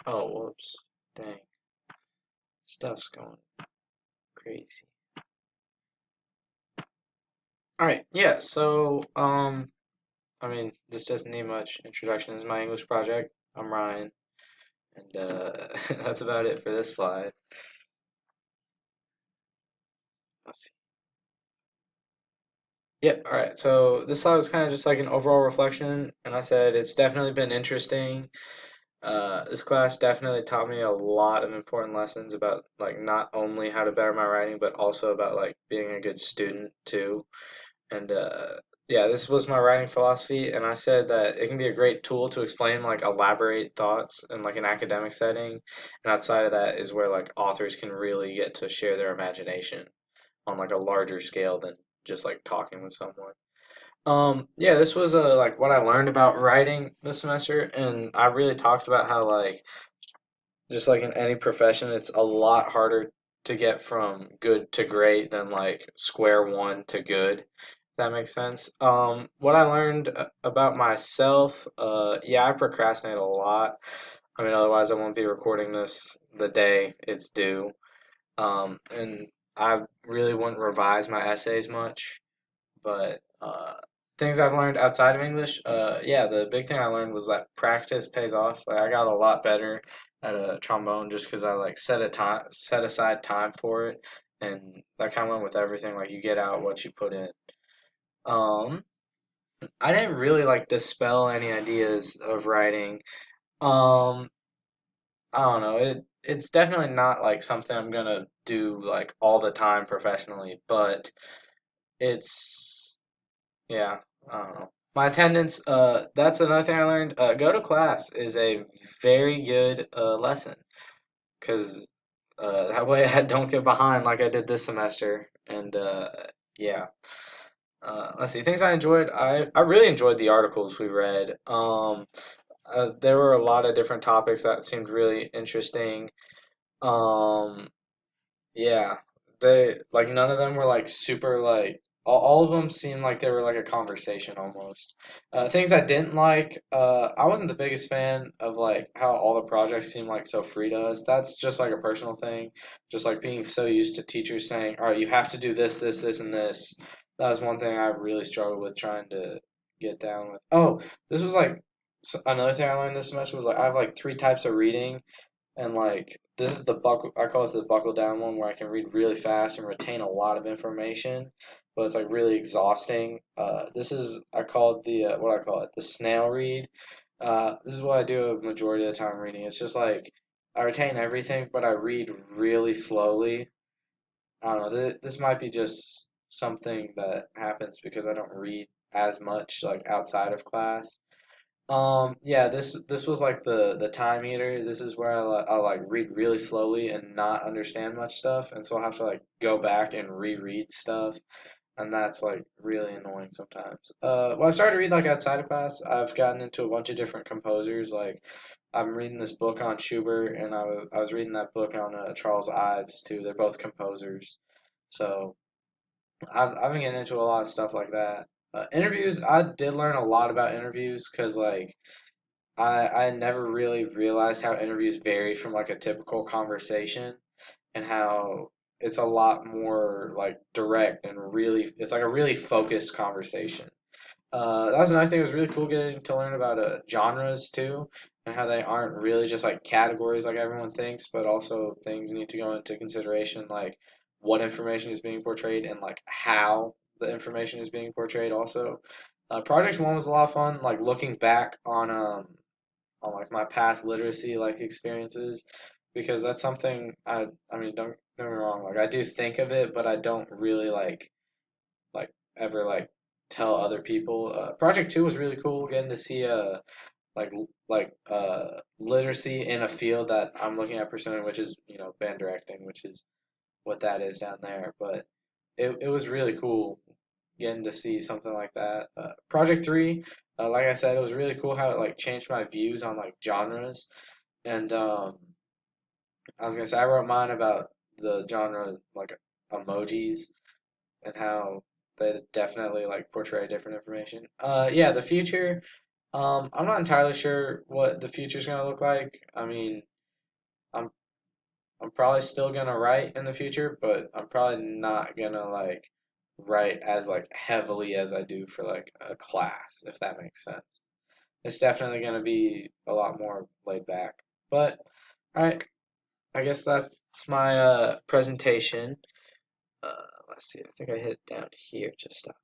Oh, whoops. Dang. Stuff's going crazy. Alright, yeah, this doesn't need much introduction. This is my English project. I'm Ryan, and that's about it for this slide. Let's see. Yep, alright, so this slide was kind of just like an overall reflection, and I said it's definitely been interesting. This class definitely taught me a lot of important lessons about like not only how to better my writing, but also about like being a good student too. And yeah, this was my writing philosophy, and I said that it can be a great tool to explain like elaborate thoughts in like an academic setting. And outside of that is where like authors can really get to share their imagination on like a larger scale than just like talking with someone. Yeah, this was like what I learned about writing this semester, and I really talked about how like just like in any profession, it's a lot harder to get from good to great than like square one to good. If that makes sense. What I learned about myself, yeah, I procrastinate a lot. I mean, otherwise I won't be recording this the day it's due. And I really wouldn't revise my essays much, but things I've learned outside of English, yeah, the big thing I learned was that practice pays off. Like I got a lot better at a trombone just because I like set aside time for it, and that kind of went with everything. Like you get out what you put in. Um, I didn't really like dispel any ideas of writing. Um, I don't know. It's definitely not like something I'm gonna do like all the time professionally, but it's yeah, I don't know. My attendance, that's another thing I learned. Go to class is a very good lesson because that way I don't get behind like I did this semester. And yeah, let's see, things I enjoyed. I really enjoyed the articles we read. There were a lot of different topics that seemed really interesting. Um, yeah, they like none of them were like super like all of them seemed like they were like a conversation almost. Things I didn't like, I wasn't the biggest fan of like how all the projects seem like so free to us. That's just like a personal thing, just like being so used to teachers saying, "All right, you have to do this, this, this, and this." That was one thing I really struggled with trying to get down with. Oh, this was like another thing I learned this semester was like I have like three types of reading. And like this is the buckle I call this the buckle down one where I can read really fast and retain a lot of information, but it's like really exhausting. This is I call it the what I call it the snail read. This is what I do a majority of the time reading. It's just like I retain everything, but I read really slowly. I don't know. This might be just something that happens because I don't read as much like outside of class. Yeah, this was like the time eater. This is where I like read really slowly and not understand much stuff, and so I'll have to like go back and reread stuff, and that's like really annoying sometimes. Well, I started to read like outside of class. I've gotten into a bunch of different composers. Like I'm reading this book on Schubert, and I was reading that book on Charles Ives too. They're both composers, so I've been getting into a lot of stuff like that. Interviews, I did learn a lot about interviews because like. I never really realized how interviews vary from like a typical conversation and how it's a lot more like direct and really it's like a really focused conversation. That was another thing that was really cool getting to learn about genres too and how they aren't really just like categories like everyone thinks, but also things need to go into consideration like what information is being portrayed and like how the information is being portrayed also. Project one was a lot of fun, like looking back on like my past literacy like experiences because that's something I mean don't get me wrong like I do think of it but I don't really like ever like tell other people. Project 2 was really cool getting to see like literacy in a field that I'm looking at pursuing which is band directing which is what that is down there but it was really cool getting to see something like that. Project 3, like I said, it was really cool how it like changed my views on like genres. And I was gonna say I wrote mine about the genre like emojis and how they definitely like portray different information. Yeah, the future. I'm not entirely sure what the future is gonna look like. I mean, I'm I'm probably still gonna write in the future, but I'm probably not gonna like write as like heavily as I do for like a class, if that makes sense. It's definitely gonna be a lot more laid back. But all right, I guess that's my presentation. Let's see, I think I hit down here to stop.